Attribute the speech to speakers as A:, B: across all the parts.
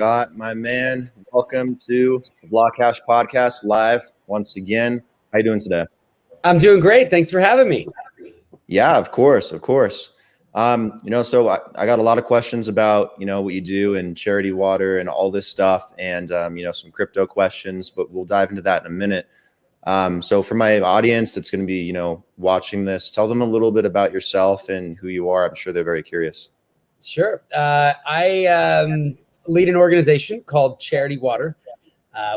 A: Scott, my man, welcome to the BlockHash podcast live once again. How you doing today?
B: I'm doing great. Thanks for having me.
A: Yeah, of course. So I got a lot of questions about, what you do in charity water and all this stuff and, some crypto questions, but we'll dive into that in a minute. So for my audience that's going to be, watching this, tell them a little bit about yourself and who you are. I'm sure they're very curious.
B: Sure. I lead an organization called Charity Water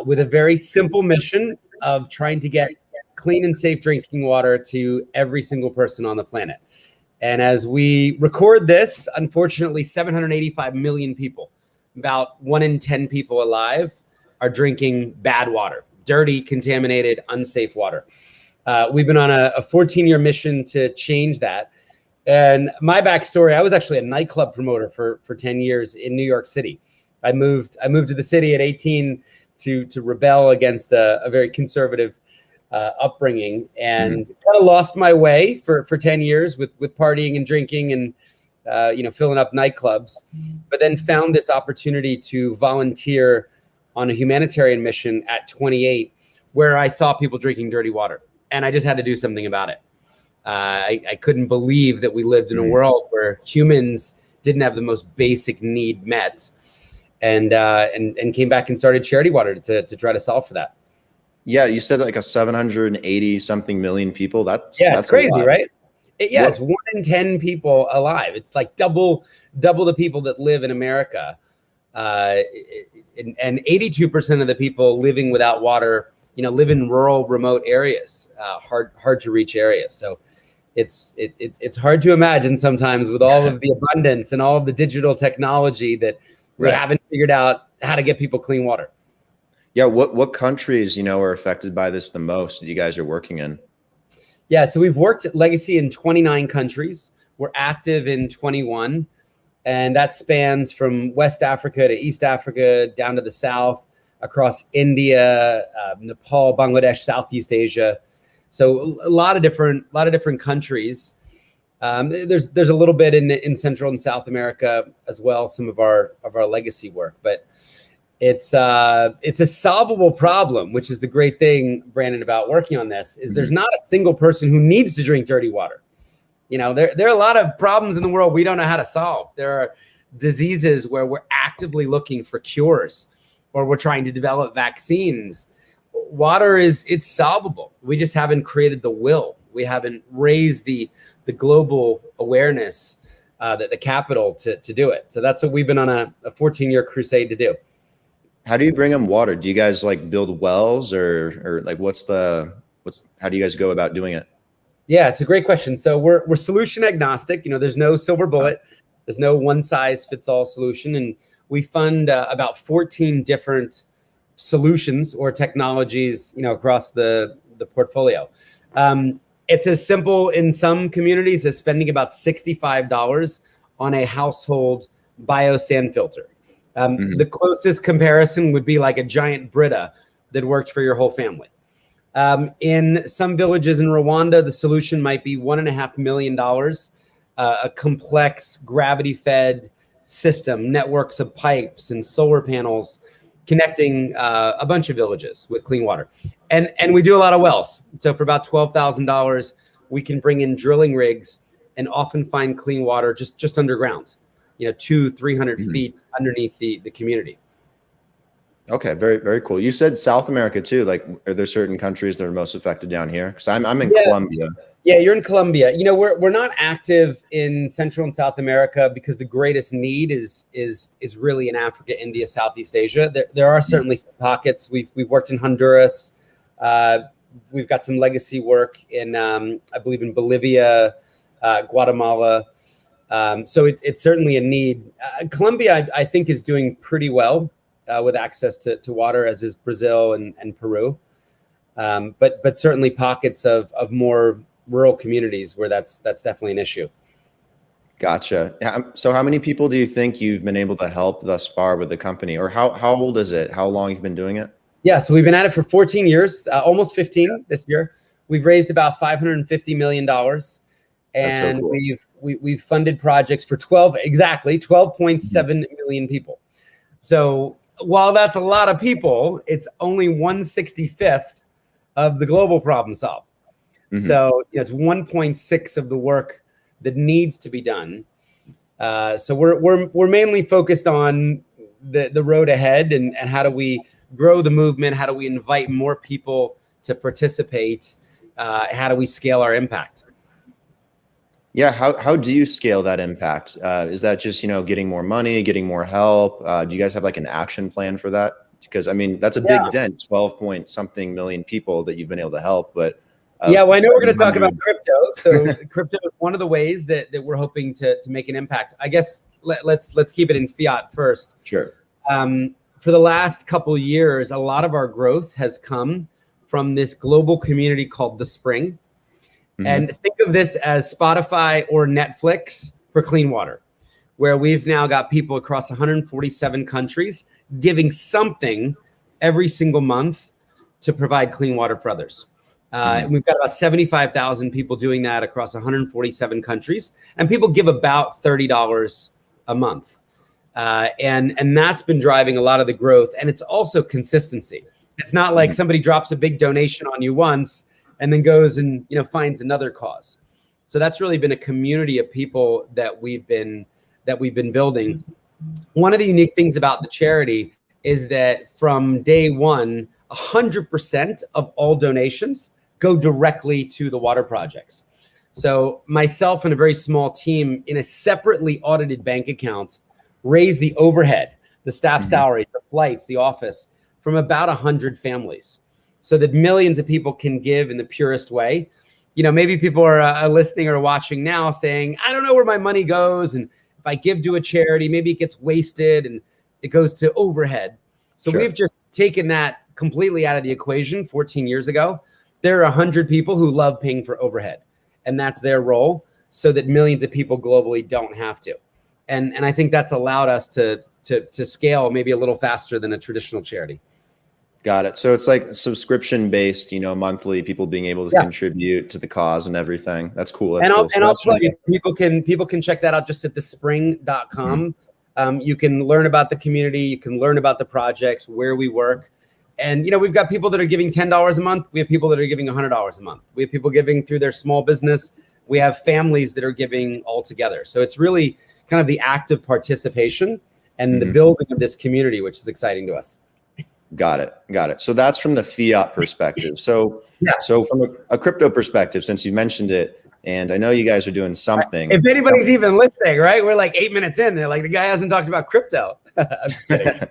B: with a very simple mission of trying to get clean and safe drinking water to every single person on the planet. And as we record this, unfortunately, 785 million people, about 1 in 10 people alive, are drinking bad water, dirty, contaminated, unsafe water. We've been on a 14-year mission to change that. And my backstory, I was actually a nightclub promoter for 10 years in New York City. I moved to the city at 18 to rebel against a very conservative upbringing, and kind of lost my way for 10 years with partying and drinking and filling up nightclubs, but then found this opportunity to volunteer on a humanitarian mission at 28, where I saw people drinking dirty water, and I just had to do something about it. I couldn't believe that we lived in a world where humans didn't have the most basic need met, and came back and started Charity Water to try to solve for that.
A: Yeah, you said like a 780 something million people. That's
B: crazy, right? It's 1 in 10 people alive. It's like double the people that live in America, and 82% of the people living without water, live in rural, remote areas, hard to reach areas. So it's hard to imagine sometimes with all of the abundance and all of the digital technology that we haven't figured out how to get people clean water.
A: Yeah, what countries, are affected by this the most that you guys are working in?
B: Yeah, so we've worked at Legacy in 29 countries. We're active in 21, and that spans from West Africa to East Africa, down to the South, across India, Nepal, Bangladesh, Southeast Asia. So a lot of different countries. There's a little bit in Central and South America as well, some of our legacy work, but it's a solvable problem, which is the great thing, Brandon, about working on this, is there's not a single person who needs to drink dirty water. There are a lot of problems in the world we don't know how to solve. There are diseases where we're actively looking for cures, or we're trying to develop vaccines. Water it's solvable. We just haven't created the will. We haven't raised the global awareness, the capital to do it. So that's what we've been on a 14-year crusade to do.
A: How do you bring them water? Do you guys like build wells or like how do you guys go about doing it?
B: Yeah, it's a great question. So we're solution agnostic. There's no silver bullet. There's no one size fits all solution. And we fund about 14 different solutions or technologies, across the portfolio. It's as simple in some communities as spending about $65 on a household bio sand filter. The closest comparison would be like a giant Brita that worked for your whole family. In some villages in Rwanda, the solution might be $1.5 million, a complex gravity-fed system, networks of pipes and solar panels connecting a bunch of villages with clean water. And we do a lot of wells. So for about $12,000, we can bring in drilling rigs and often find clean water just underground. 200-300 feet underneath the community.
A: Okay, very, very cool. You said South America too. Like, are there certain countries that are most affected down here? Because I'm in Colombia.
B: Yeah, you're in Colombia. We're not active in Central and South America because the greatest need is really in Africa, India, Southeast Asia. There are certainly some pockets. We've worked in Honduras. We've got some legacy work in I believe in Bolivia, Guatemala. So it's certainly a need. Colombia, I think, is doing pretty well with access to water, as is Brazil and Peru. But certainly pockets of more rural communities where that's definitely an issue.
A: Gotcha. So how many people do you think you've been able to help thus far with the company, or how old is it? How long you've been doing it?
B: Yeah, so we've been at it for 14 years, almost 15 this year. We've raised about $550 million, and so cool. we've funded projects for 12.7 million people. So while that's a lot of people, it's only 1/65th of the global problem solved. So it's 1.6 of the work that needs to be done. So we're mainly focused on the road ahead and how do we grow the movement? How do we invite more people to participate? How do we scale our impact?
A: Yeah, how do you scale that impact? Is that just, getting more money, getting more help? Do you guys have like an action plan for that? Because I mean, that's a big dent, 12 point something million people that you've been able to help. But
B: yeah, well, I know we're going to talk about crypto. So crypto is one of the ways that we're hoping to make an impact. I guess let's keep it in fiat first.
A: Sure.
B: For the last couple of years, a lot of our growth has come from this global community called The Spring. And think of this as Spotify or Netflix for clean water, where we've now got people across 147 countries giving something every single month to provide clean water for others. And we've got about 75,000 people doing that across 147 countries. And people give about $30 a month. And that's been driving a lot of the growth. And it's also consistency. It's not like somebody drops a big donation on you once and then goes and finds another cause. So that's really been a community of people that we've been building. One of the unique things about the charity is that from day one, 100% of all donations go directly to the water projects. So myself and a very small team in a separately audited bank account raise the overhead, the staff salaries, the flights, the office from about 100 families, so that millions of people can give in the purest way. Maybe people are listening or watching now saying, I don't know where my money goes. And if I give to a charity, maybe it gets wasted and it goes to overhead. So we've just taken that completely out of the equation 14 years ago. There are 100 people who love paying for overhead, and that's their role, so that millions of people globally don't have to. And I think that's allowed us to scale maybe a little faster than a traditional charity.
A: Got it. So it's like subscription based, monthly, people being able to contribute to the cause and everything. That's cool. That's cool.
B: And I'll plug it. People can check that out just at thespring.com. You can learn about the community. You can learn about the projects, where we work. And, we've got people that are giving $10 a month. We have people that are giving $100 a month. We have people giving through their small business. We have families that are giving all together. So it's really kind of the active participation and the building of this community, which is exciting to us.
A: Got it. So that's from the fiat perspective. So from a crypto perspective, since you mentioned it, and I know you guys are doing something.
B: If anybody's even listening, right? We're like 8 minutes in. They're like, the guy hasn't talked about crypto. I'm just kidding.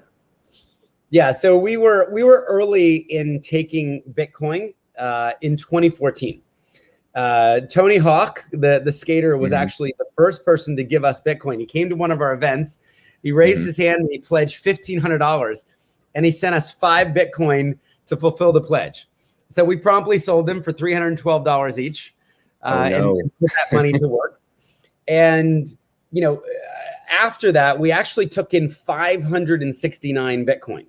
B: Yeah. So we were early in taking Bitcoin in 2014. Tony Hawk, the skater, was actually the first person to give us Bitcoin. He came to one of our events. He raised his hand and he pledged $1,500. And he sent us 5 Bitcoin to fulfill the pledge. So we promptly sold them for $312 each and put that money to work. And, after that, we actually took in 569 Bitcoin.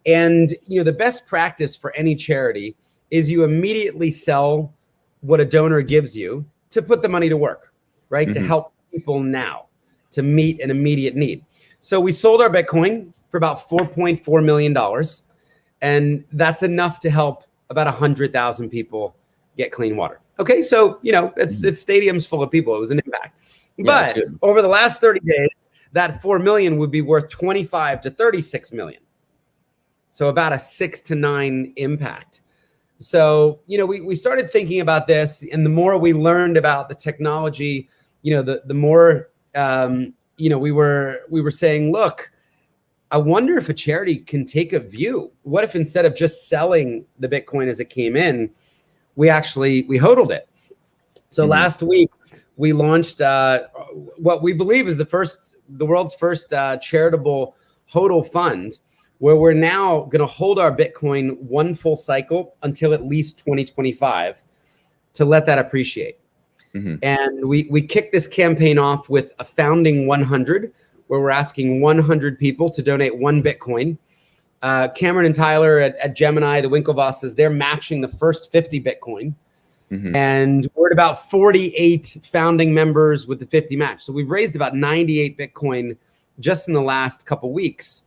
B: And, the best practice for any charity is you immediately sell what a donor gives you to put the money to work, right? To help people now, to meet an immediate need. So we sold our Bitcoin for about $4.4 million. And that's enough to help about 100,000 people get clean water. Okay, so, it's stadiums full of people. It was an impact. But over the last 30 days, that 4 million would be worth 25 to 36 million. So about a 6 to 9 impact. So, we started thinking about this, and the more we learned about the technology, the more, we were saying, look, I wonder if a charity can take a view. What if instead of just selling the Bitcoin as it came in, we hodled it? So last week we launched what we believe is the world's first charitable hodl fund, where we're now going to hold our Bitcoin one full cycle until at least 2025 to let that appreciate. And we kicked this campaign off with a founding 100, where we're asking 100 people to donate 1 Bitcoin. Cameron and Tyler at Gemini, the Winklevosses, they're matching the first 50 Bitcoin. And we're at about 48 founding members with the 50 match. So we've raised about 98 Bitcoin just in the last couple weeks.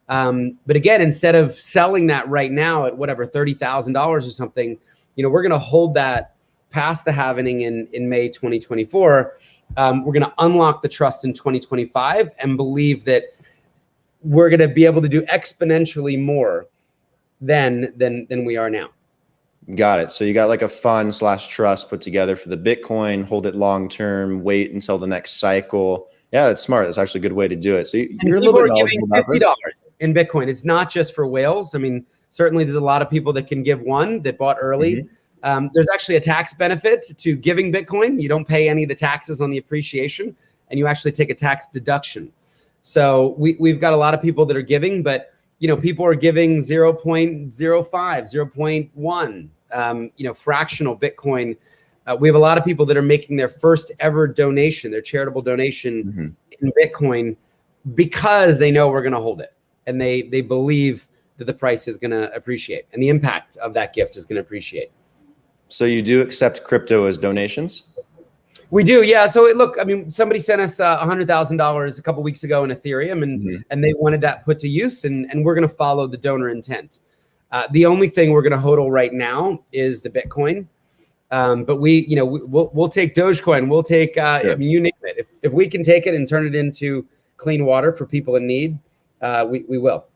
B: But again, instead of selling that right now at whatever, $30,000 or something, we're going to hold that past the halving in May 2024. We're going to unlock the trust in 2025 and believe that we're going to be able to do exponentially more than we are now.
A: Got it. So you got like a fund / trust put together for the Bitcoin, hold it long term, wait until the next cycle. Yeah, that's smart. That's actually a good way to do it. So you're a little bit knowledgeable about this.
B: $50 in Bitcoin. It's not just for whales. I mean, certainly there's a lot of people that can give one that bought early. There's actually a tax benefit to giving Bitcoin. You don't pay any of the taxes on the appreciation, and you actually take a tax deduction. So we've got a lot of people that are giving, but people are giving 0.05, 0.1, fractional Bitcoin. We have a lot of people that are making their first ever donation, their charitable donation in Bitcoin, because they know we're going to hold it, and they believe that the price is going to appreciate and the impact of that gift is going to appreciate.
A: So you do accept crypto as donations?
B: We do, yeah. So look, I mean, somebody sent us $100,000 a couple weeks ago in Ethereum, and they wanted that put to use, and we're going to follow the donor intent. The only thing we're going to hodl right now is the Bitcoin, but we'll take Dogecoin, we'll take I mean, you name it. If we can take it and turn it into clean water for people in need, we will.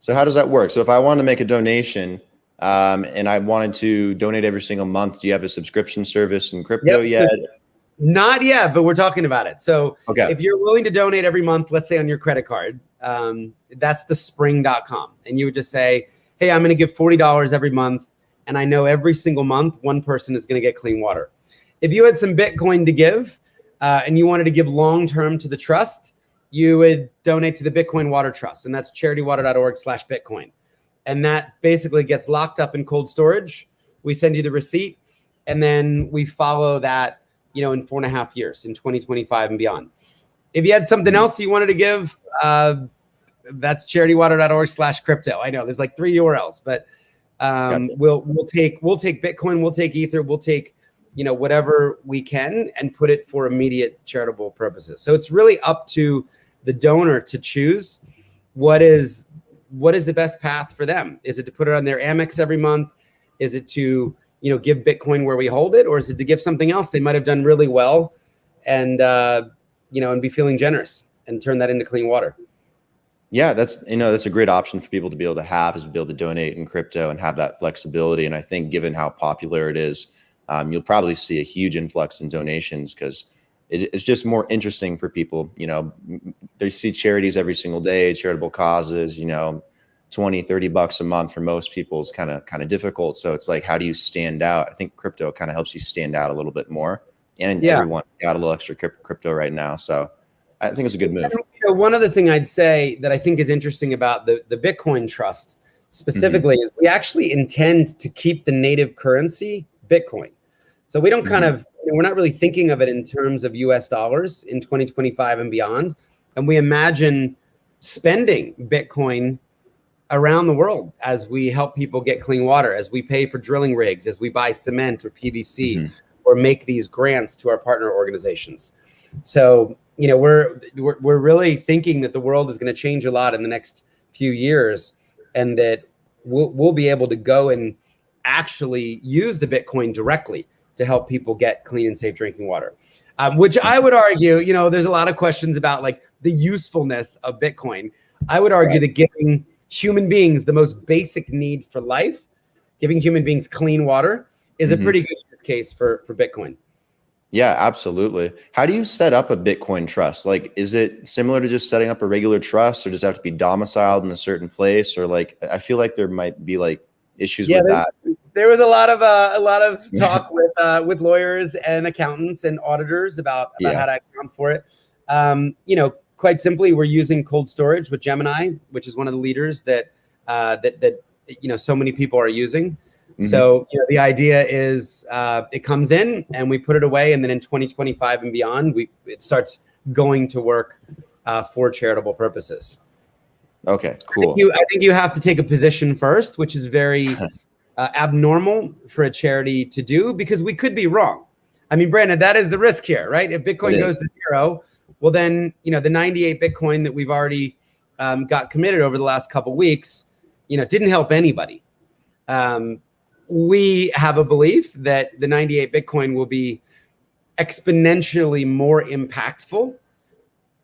A: So how does that work? So if I want to make a donation, and I wanted to donate every single month, do you have a subscription service in crypto yet?
B: Not yet, but we're talking about it. So if you're willing to donate every month, let's say on your credit card, that's thespring.com. And you would just say, hey, I'm going to give $40 every month. And I know every single month, one person is going to get clean water. If you had some Bitcoin to give and you wanted to give long-term to the trust, you would donate to the Bitcoin Water Trust. And that's charitywater.org/Bitcoin. And that basically gets locked up in cold storage. We send you the receipt, and then we follow that, in 4.5 years, in 2025 and beyond. If you had something else you wanted to give, that's charitywater.org/crypto. I know there's like 3 URLs, but gotcha. we'll take Bitcoin, we'll take Ether, we'll take whatever we can and put it for immediate charitable purposes. So it's really up to the donor to choose what is the best path for them. Is it to put it on their Amex every month? Is it to give Bitcoin where we hold it, or is it to give something else they might have done really well, and and be feeling generous and turn that into clean water?
A: Yeah, that's a great option for people to be able to have, is to be able to donate in crypto and have that flexibility. And I think given how popular it is, you'll probably see a huge influx in donations because it's just more interesting for people. They see charities every single day, charitable causes, $20-$30 a month for most people is kind of difficult. So it's like, how do you stand out? I think crypto kind of helps you stand out a little bit more, and everyone got a little extra crypto right now. So I think it's a good move.
B: One other thing I'd say that I think is interesting about the Bitcoin Trust specifically is we actually intend to keep the native currency Bitcoin. So we don't we're not really thinking of it in terms of US dollars in 2025 and beyond. And we imagine spending Bitcoin around the world as we help people get clean water, as we pay for drilling rigs, as we buy cement or PVC, or make these grants to our partner organizations. So, we're really thinking that the world is going to change a lot in the next few years, and that we'll be able to go and actually use the Bitcoin directly to help people get clean and safe drinking water. Which I would argue, there's a lot of questions about like the usefulness of Bitcoin. I would argue that giving human beings the most basic need for life, giving human beings clean water, is a pretty good use case for Bitcoin.
A: Yeah, absolutely. How do you set up a Bitcoin trust? Like, is it similar to just setting up a regular trust, or does it have to be domiciled in a certain place? Or like, I feel like there might be like issues with that.
B: There was a lot of talk with lawyers and accountants and auditors about how to account for it. Quite simply, we're using cold storage with Gemini, which is one of the leaders that so many people are using. So the idea is it comes in and we put it away, and then in 2025 and beyond, it starts going to work for charitable purposes.
A: Okay, cool.
B: I think you have to take a position first, which is very abnormal for a charity to do, because we could be wrong. I mean, Brandon, that is the risk here, right? If Bitcoin goes to zero, well then, the 98 Bitcoin that we've already got committed over the last couple of weeks, didn't help anybody. We have a belief that the 98 Bitcoin will be exponentially more impactful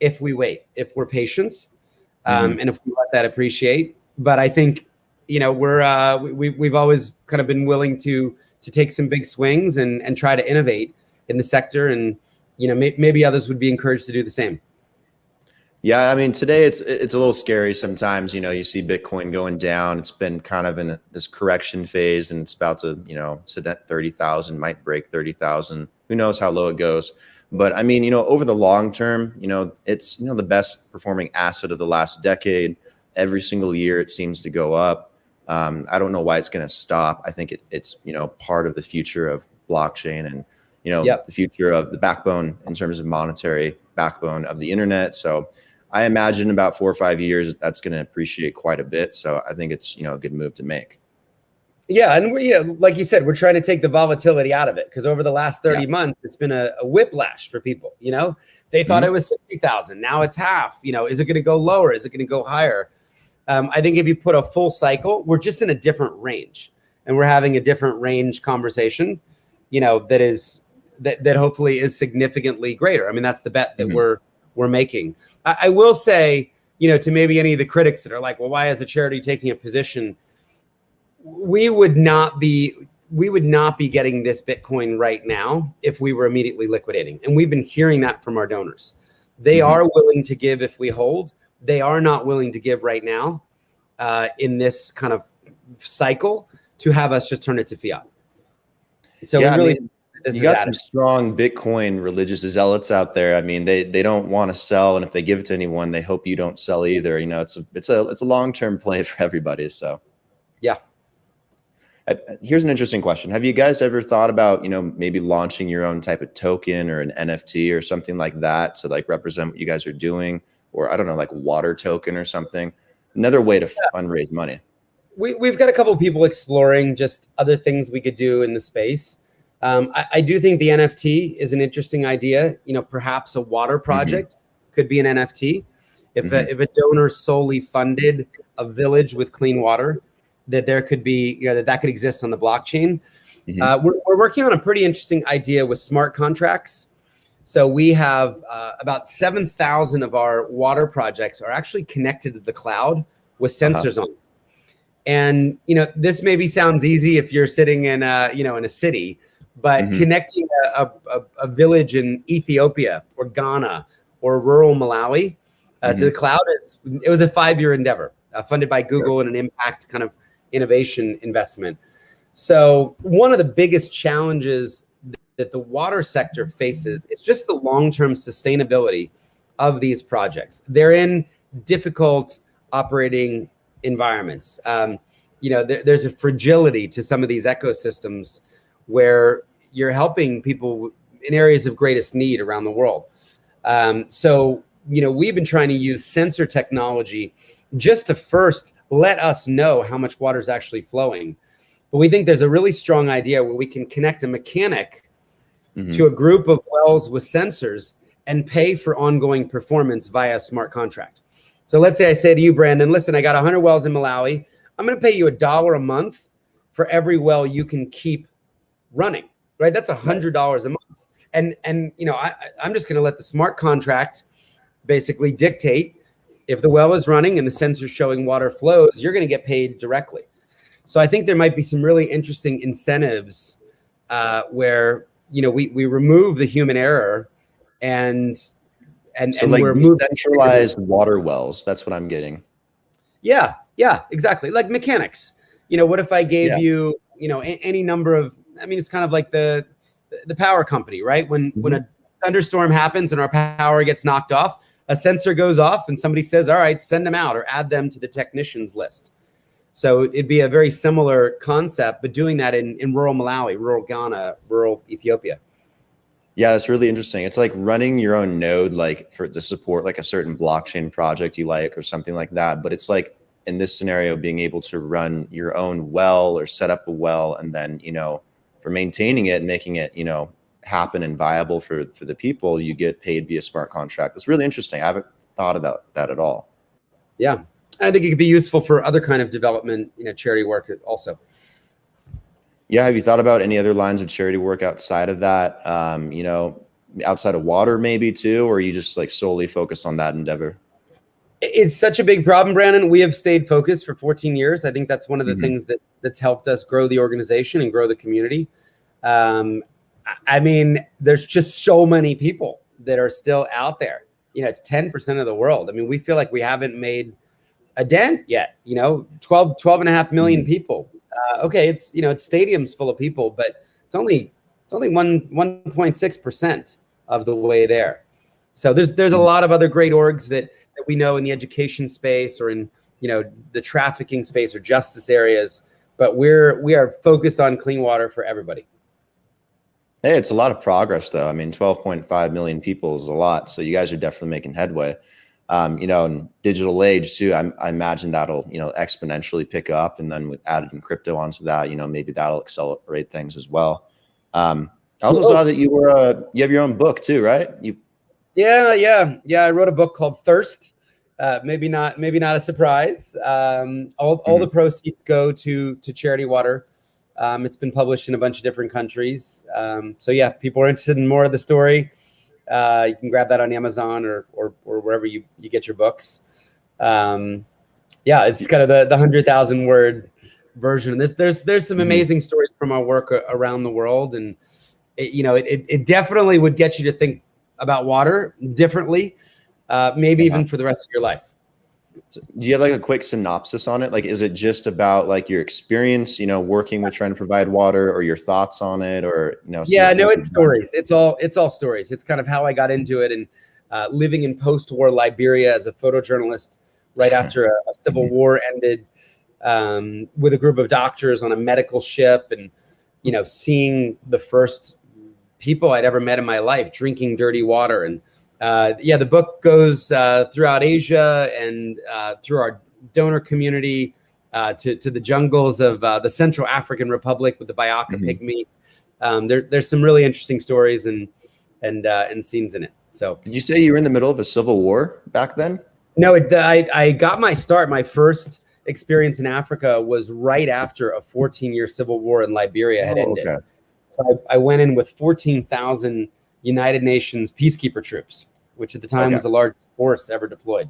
B: if we wait, if we're patient, and if we let that appreciate. But I think, we've always kind of been willing to take some big swings and try to innovate in the sector, and maybe others would be encouraged to do the same.
A: Yeah, I mean, today it's a little scary sometimes. You see Bitcoin going down. It's been kind of in this correction phase, and it's about to, sit at 30,000, might break 30,000. Who knows how low it goes? But I mean, over the long term, it's the best performing asset of the last decade. Every single year, it seems to go up. I don't know why it's going to stop. I think it's part of the future of blockchain and the future of the backbone in terms of monetary backbone of the internet. So I imagine about 4 or 5 years that's going to appreciate quite a bit. So I think it's a good move to make.
B: Yeah, and like you said, we're trying to take the volatility out of it, because over the last 30 months, it's been a whiplash for people. They thought it was 60,000. Now it's half. Is it going to go lower? Is it going to go higher? I think if you put a full cycle, we're just in a different range, and we're having a different range conversation, that hopefully is significantly greater. I mean, that's the bet that we're making. I will say, to maybe any of the critics that are like, well, why is a charity taking a position? We would not be getting this Bitcoin right now if we were immediately liquidating. And we've been hearing that from our donors. They are willing to give if we hold. They are not willing to give right now in this kind of cycle to have us just turn it to fiat. So
A: you got some strong Bitcoin religious zealots out there. I mean, they don't want to sell, and if they give it to anyone, they hope you don't sell either. It's a long-term play for everybody. So
B: yeah.
A: Here's an interesting question. Have you guys ever thought about, maybe launching your own type of token or an NFT or something like that to like represent what you guys are doing? Or I don't know, like water token or something, another way to fundraise money.
B: We've got a couple of people exploring just other things we could do in the space. I do think the NFT is an interesting idea. Perhaps a water project could be an NFT. If a donor solely funded a village with clean water, that there could be, that could exist on the blockchain. We're working on a pretty interesting idea with smart contracts. So we have about 7,000 of our water projects are actually connected to the cloud with sensors on. And this maybe sounds easy if you're sitting in in a city, but connecting a village in Ethiopia or Ghana or rural Malawi to the cloud, it was a 5-year endeavor funded by Google and an impact kind of innovation investment. So one of the biggest challenges that the water sector faces is just the long-term sustainability of these projects. They're in difficult operating environments. There's a fragility to some of these ecosystems where you're helping people in areas of greatest need around the world. So we've been trying to use sensor technology just to first let us know how much water is actually flowing. But we think there's a really strong idea where we can connect a mechanic to a group of wells with sensors and pay for ongoing performance via a smart contract. So let's say I say to you, Brandon, listen, I got 100 wells in Malawi. I'm going to pay you $1 a month for every well you can keep running, right? That's $100 a month. And I'm just going to let the smart contract basically dictate if the well is running and the sensor showing water flows, you're going to get paid directly. So I think there might be some really interesting incentives where we remove the human error and
A: like
B: we're
A: decentralized water wells. That's what I'm getting.
B: Yeah, exactly. Like mechanics. What if I gave you any number of? I mean, it's kind of like the power company, right? When a thunderstorm happens and our power gets knocked off, a sensor goes off and somebody says, all right, send them out or add them to the technicians list. So it'd be a very similar concept, but doing that in rural Malawi, rural Ghana, rural Ethiopia.
A: Yeah, that's really interesting. It's like running your own node, like to support like a certain blockchain project you like or something like that. But it's like in this scenario, being able to run your own well or set up a well and then, for maintaining it and making it, happen and viable for the people, you get paid via smart contract. That's really interesting. I haven't thought about that at all.
B: Yeah. I think it could be useful for other kind of development, charity work also.
A: Yeah. Have you thought about any other lines of charity work outside of that? Outside of water maybe too, or are you just like solely focused on that endeavor?
B: It's such a big problem, Brandon. We have stayed focused for 14 years. I think that's one of the things that's helped us grow the organization and grow the community. I mean, there's just so many people that are still out there. It's 10% of the world. I mean, we feel like we haven't made a dent yet, 12 and a half million people. Okay. It's stadiums full of people, but it's only 1.6% of the way there. So there's a lot of other great orgs that we know in the education space or in, the trafficking space or justice areas, but we are focused on clean water for everybody.
A: Hey, it's a lot of progress though. I mean, 12.5 million people is a lot. So you guys are definitely making headway. In digital age too, I imagine that'll, exponentially pick up, and then with added in crypto onto that, maybe that'll accelerate things as well. I also saw that you have your own book too, right?
B: Yeah. I wrote a book called Thirst. Maybe not a surprise. All the proceeds go to charity water. It's been published in a bunch of different countries. So yeah, if people are interested in more of the story, you can grab that on Amazon or wherever you get your books. It's kind of the 100,000 word version. There's some amazing stories from our work around the world, and it definitely would get you to think about water differently, maybe even for the rest of your life.
A: So do you have like a quick synopsis on it? Like, is it just about like your experience, working with trying to provide water, or your thoughts on it, or
B: Yeah, no, it's stories. It's all stories. It's kind of how I got into it, and living in post-war Liberia as a photojournalist right after a civil war ended, with a group of doctors on a medical ship, and seeing the first people I'd ever met in my life drinking dirty water. And the book goes throughout Asia and through our donor community to the jungles of the Central African Republic with the Bayaka pygmy. There's some really interesting stories and scenes in it. So,
A: did you say you were in the middle of a civil war back then?
B: No, I got my start. My first experience in Africa was right after a 14-year civil war in Liberia had ended. Okay. So I went in with 14,000 United Nations peacekeeper troops, which at the time was the largest force ever deployed.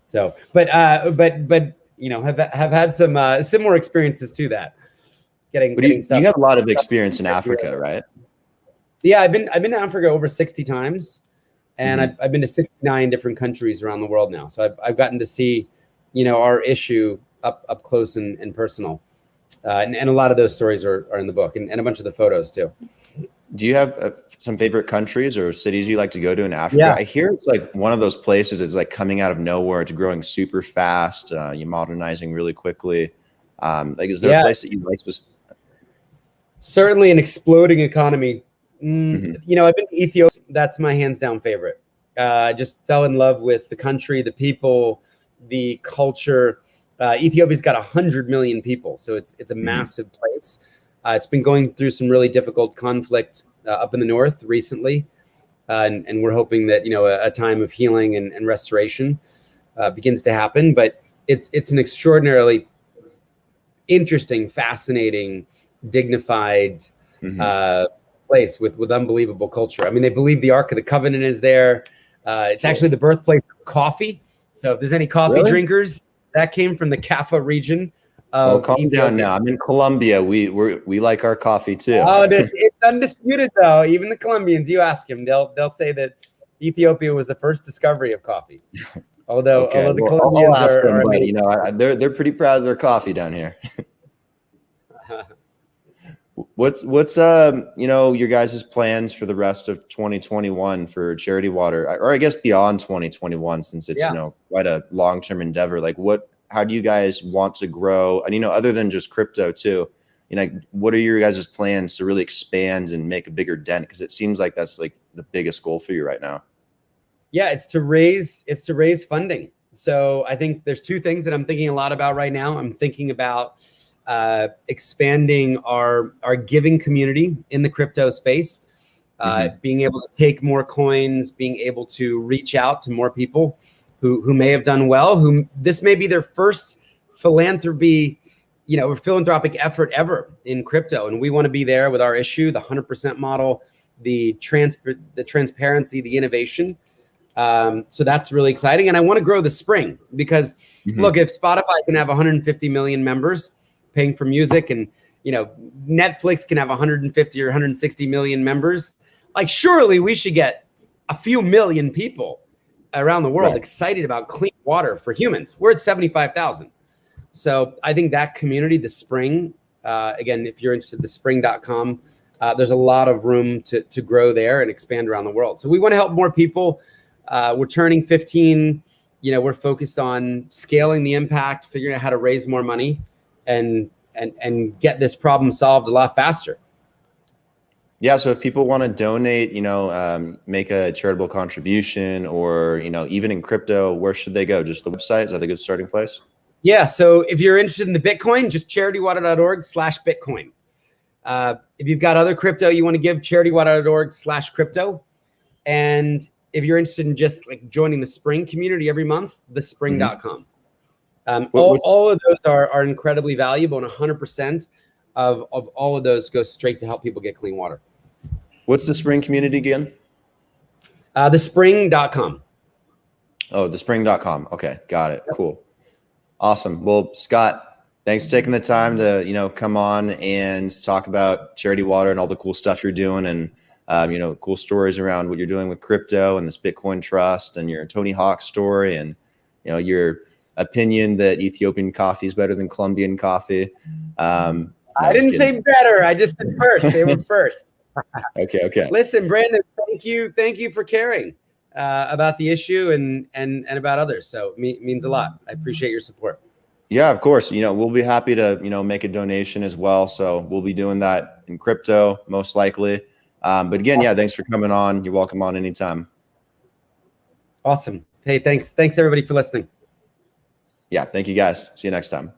B: So, but have had some similar experiences to that. Getting stuff.
A: You have a lot of experience in Africa, right?
B: Yeah, I've been to Africa over 60 times, and I've been to 69 different countries around the world now. So I've gotten to see, our issue up close and personal. And a lot of those stories are in the book, and a bunch of the photos too.
A: Do you have some favorite countries or cities you like to go to in Africa?
B: Yeah.
A: I hear it's like one of those places. It's like coming out of nowhere. It's growing super fast. You're modernizing really quickly. Is there a place that you like?
B: Certainly an exploding economy. I've been to Ethiopia. That's my hands down favorite. I just fell in love with the country, the people, the culture. Ethiopia's got 100 million people, so it's a massive place. It's been going through some really difficult conflict up in the north recently, and we're hoping that a time of healing and restoration begins to happen. But it's an extraordinarily interesting, fascinating, dignified place with unbelievable culture. I mean, they believe the Ark of the Covenant is there. It's actually the birthplace of coffee. So if there's any coffee drinkers, that came from the Kaffa region.
A: Calm down now. I'm in Colombia. We like our coffee too.
B: Oh, it's undisputed though. Even the Colombians, you ask them, they'll say that Ethiopia was the first discovery of coffee. Although the Colombians
A: are they're pretty proud of their coffee down here. What's your guys' plans for the rest of 2021 for Charity Water, or I guess beyond 2021, since it's quite a long-term endeavor? Like how do you guys want to grow? And other than just crypto too, what are your guys' plans to really expand and make a bigger dent? Because it seems like that's like the biggest goal for you right now.
B: Yeah, it's to raise funding. So I think there's two things that I'm thinking a lot about right now. I'm thinking about expanding our giving community in the crypto space, being able to take more coins, being able to reach out to more people who may have done well, who this may be their first philanthropy, or philanthropic effort ever in crypto. And we want to be there with our issue, the 100% model, the transparency, the innovation. So that's really exciting. And I want to grow the Spring because look, if Spotify can have 150 million members paying for music, and Netflix can have 150 or 160 million members, like surely we should get a few million people around the world excited about clean water for humans. We're at 75,000. So I think that community, the Spring, again, if you're interested, thespring.com, there's a lot of room to grow there and expand around the world. So we want to help more people. We're turning 15. We're focused on scaling the impact, figuring out how to raise more money and get this problem solved a lot faster.
A: Yeah. So if people want to donate, make a charitable contribution, or, even in crypto, where should they go? Just the website? Is that a good starting place?
B: Yeah. So if you're interested in the Bitcoin, just charitywater.org/Bitcoin. If you've got other crypto you want to give, charitywater.org/crypto. And if you're interested in just like joining the Spring community every month, thespring.com. All of those are incredibly valuable, and 100% of all of those go straight to help people get clean water.
A: What's the Spring community again?
B: Thespring.com.
A: Oh, thespring.com. Okay. Got it. Cool. Awesome. Well, Scott, thanks for taking the time to, come on and talk about Charity Water and all the cool stuff you're doing, and, cool stories around what you're doing with crypto and this Bitcoin trust, and your Tony Hawk story, and, your opinion that Ethiopian coffee is better than Colombian coffee.
B: I didn't say better. I just said first. They were first.
A: Okay.
B: Listen, Brandon, thank you for caring about the issue and about others. So it means a lot. I appreciate your support.
A: Yeah, of course. We'll be happy to, make a donation as well. So we'll be doing that in crypto, most likely. But again, yeah, thanks for coming on. You're welcome on anytime.
B: Awesome. Hey, thanks. Thanks everybody for listening.
A: Yeah. Thank you guys. See you next time.